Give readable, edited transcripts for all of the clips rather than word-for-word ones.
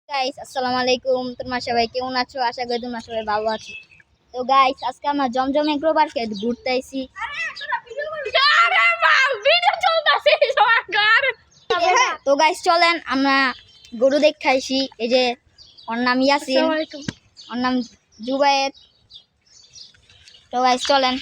Guys আসসালামু আলাইকুম। তোমরা সবাই কেমন আছো? আশা করি তোমরা সবাই ভালো আছো। তো গাইস আজকে আমরা জমজম এগ্রো পার্কে ঘুরতে আইছি। তো গাইস চলেন আমরা গরু দেখতে আইছি। এই যে ওর নাম ইয়াসিন, ওর নাম জুবায়ের। তো গাইস চলেন।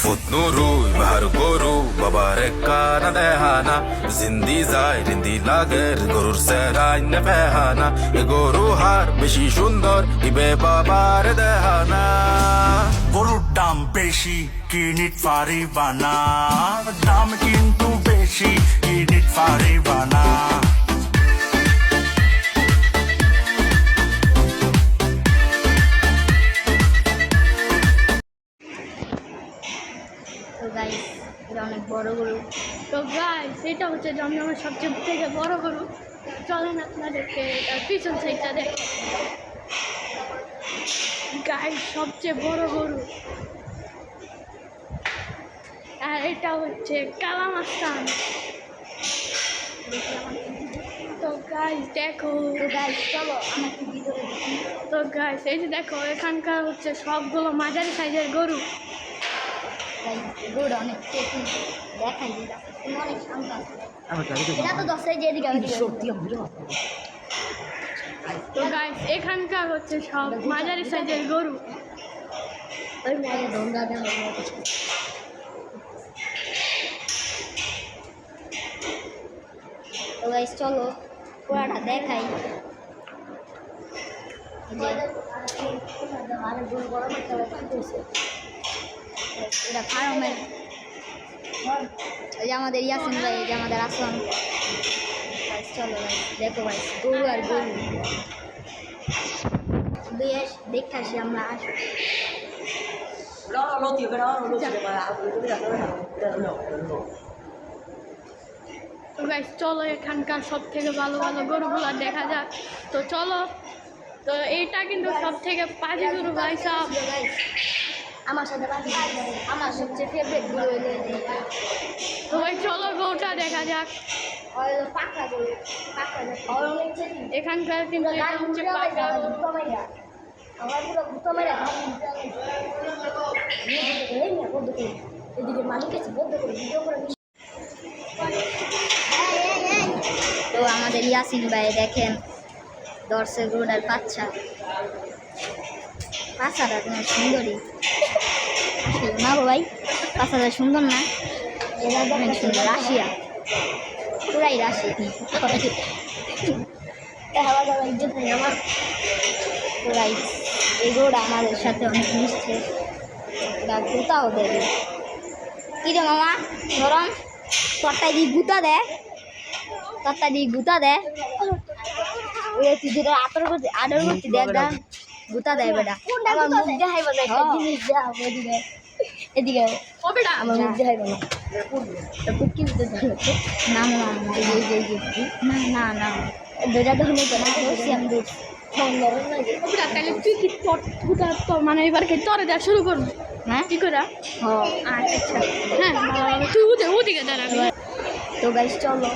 Futnuru bahar goru babare kana dehana zindi zai rindi lager gorur serai ne behana e goru har beshi sundor ibe babare dehana গরুর দাম বেশি কিনিট পারিবা না দাম কিন্তু বেশি কিনিট পারিবা না তো গাইস এটা অনেক বড় গরু। তো গাইস এটা হচ্ছে জমজমের সবচেয়ে থেকে বড় গরু। চলেন আপনাদেরকে এটার পিছন সাইডটা দেখে। গাইস সবচেয়ে বড় গরু, আর এটা হচ্ছে কালামাস্তান। তো গাইস দেখো, তো গাইস চলো আমরা একটু ভিতরে দেখি। তো গাইস এই যে দেখো এখানকার হচ্ছে সবগুলো মাঝারি সাইজের গরু। গরুটা অনেক দেখাই দিই, অনেক শান্ত আছে। এটা তো 10 সাইজ এদিকে তো গাইস এখানকার হচ্ছে সব মাঝারি সাইজের গরু। ওই মাঝে দোমরা দেওয়া তো গাইস চলো পুরাটা দেখাই। এটা ফার্মের, এই যে আমাদের ইয়াসিন ভাই, এই যে আমাদের আসন। চলো ভাই দেখো ভাই গরু আর গরু বেশ দেখতে আসি আমরা। তো গাইস চলো এখানকার সব থেকে ভালো ভালো গরুগুলো দেখা যাক। তো চলো, তো এইটা কিন্তু সব থেকে পাজি গরু ভাই সাহেব। আমার সাথে আমার সবচেয়ে ফেভারিট গরু হলো তো ভাই চলো গরুটা দেখা যাক। পাকড়া গরু। এখানকার কিন্তু এটা হচ্ছে পাকা গরু। তো আমাদের ইয়াসিন ভাই দেখেন দর্শক গরুটার পাছাটা তোমার সুন্দরী না গো ভাই, পাছাটা সুন্দর না? এটা অনেক সুন্দর, রাশিয়া পুরাই রাশি। আমার পুরাই এই গরুটা আমাদের সাথে অনেক মিশছে। গুতাও দেবে কি রে মামা, গরম তরটাই দিয়ে গুতা দেয়, তরটা দিয়ে গুতা দেয়। ওই তুই যেটা আদর করতে দেখ না, গুতা দেয় বেটা। আমার মুখ দেখাইব না, একটা জিনিস দেখাবো এদিকে এদিকে আমার মুখ দেখাইব না। পুটকি ভিতরে না না না না না দুটা তো হলে না ধরছি আমি ধরছি। তাহলে তুই কি মানে এবার কি তরে দেওয়া শুরু করবি? হ্যাঁ কি করে? আচ্ছা হ্যাঁ তুই ওদিকে দাঁড়াবি। তো গাইস চলো।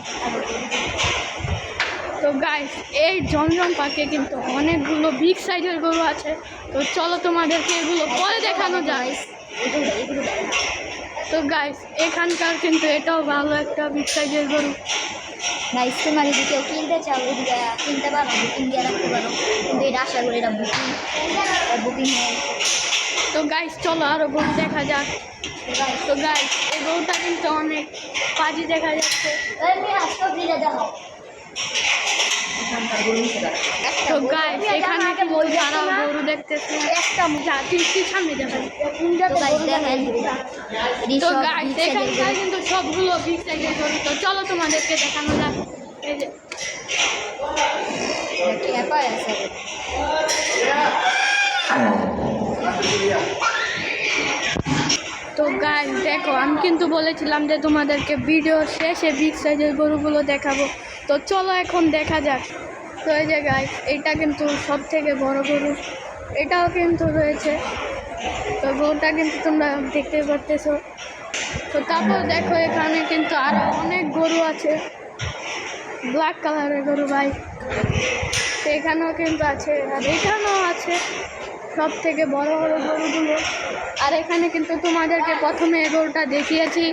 তো গাইস এই জমজম পার্কে কিন্তু অনেকগুলো বিগ সাইজের গরু আছে। তো চলো তোমাদেরকে এগুলো পরে দেখানো যায়। তো গাইস এখানকার কিন্তু এটাও ভালো একটা বিগ সাইজের গরু। গাইস তোমার যদি কেউ কিনতে চাও এদিকে কিনতে পারো, বুকিং দিয়ে রাখতে পারো, কিন্তু এটা আশা করি এটা বুকিং হয়। তো গাইস চলো আরও গরু দেখা যাক। তো গাইস এই গরুটা কিন্তু অনেক পাজি দেখা যাচ্ছে। তো গাইস এখানে কিন্তু যারা গরু দেখতেছে একটা তিনটি সামনে যাবে। তো গাইস এখানকার কিন্তু সবগুলো বিগ সাইজের গরু। তো চলো তোমাদেরকে দেখানো যাক। এই যে তো গাইস দেখো, আমি কিন্তু বলেছিলাম যে তোমাদেরকে ভিডিও শেষে বিগ সাইজের গরুগুলো দেখাবো। তো চলো এখন দেখা যাক। তো এই যে গাইস, এটা কিন্তু সব থেকে বড় গরু, এটাও কিন্তু রয়েছে। তো গরুটা কিন্তু তোমরা দেখতে পারতেছো। তো তারপর দেখো এখানে কিন্তু আরও অনেক গরু আছে, ব্ল্যাক কালারের গরু ভাই। তো এখানেও কিন্তু আছে, আর এখানেও আছে সব থেকে বড় বড় গরুগুলো। আর এখানে কিন্তু তোমাদেরকে প্রথমে এই গরুটা দেখিয়েছি।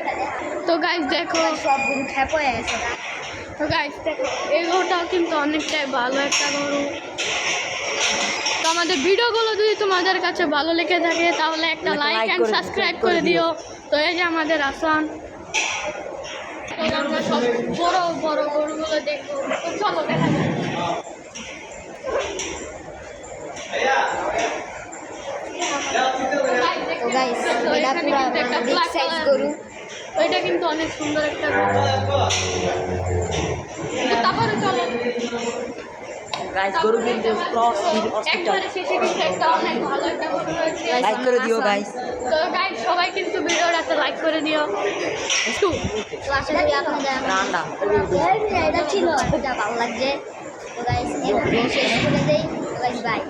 তো গাইস দেখো, সব গরু খ্যাপ হয়ে গেছে। তো গাইস দেখো, এই গরুটাও কিন্তু অনেকটাই ভালো একটা গরু। তো আমাদের ভিডিওগুলো যদি তোমাদের কাছে ভালো লেগে থাকে তাহলে একটা লাইক অ্যান্ড সাবস্ক্রাইব করে দিও। তো এই যে আমাদের আসান, তো আমরা সব বড় বড় গরুগুলো দেখবো। তো চলো দেখা যাক। তো গাইস, এটা এখানে পুরো কিন্তু একটা বিগ black সাইজ color। গরু। তো এটা কিন্তু অনেক সুন্দর একটা গরু। তো তারপরে চলো গাইস, গরু কিন্তু ক্রস হসপিটাল একবারে শেষে কিন্তু একটা অনেক ভালো একটা গরু রয়েছে। লাইক করে দিও গাইস। তো গাইস সবাই কিন্তু ভিডিওটাতে লাইক করে দিও একটু। তো আশা করি আপনাদের না এটা ছিল, এটা ভালো লাগছে। তো গাইস, এখন শেষ করে দেই। Guys bye.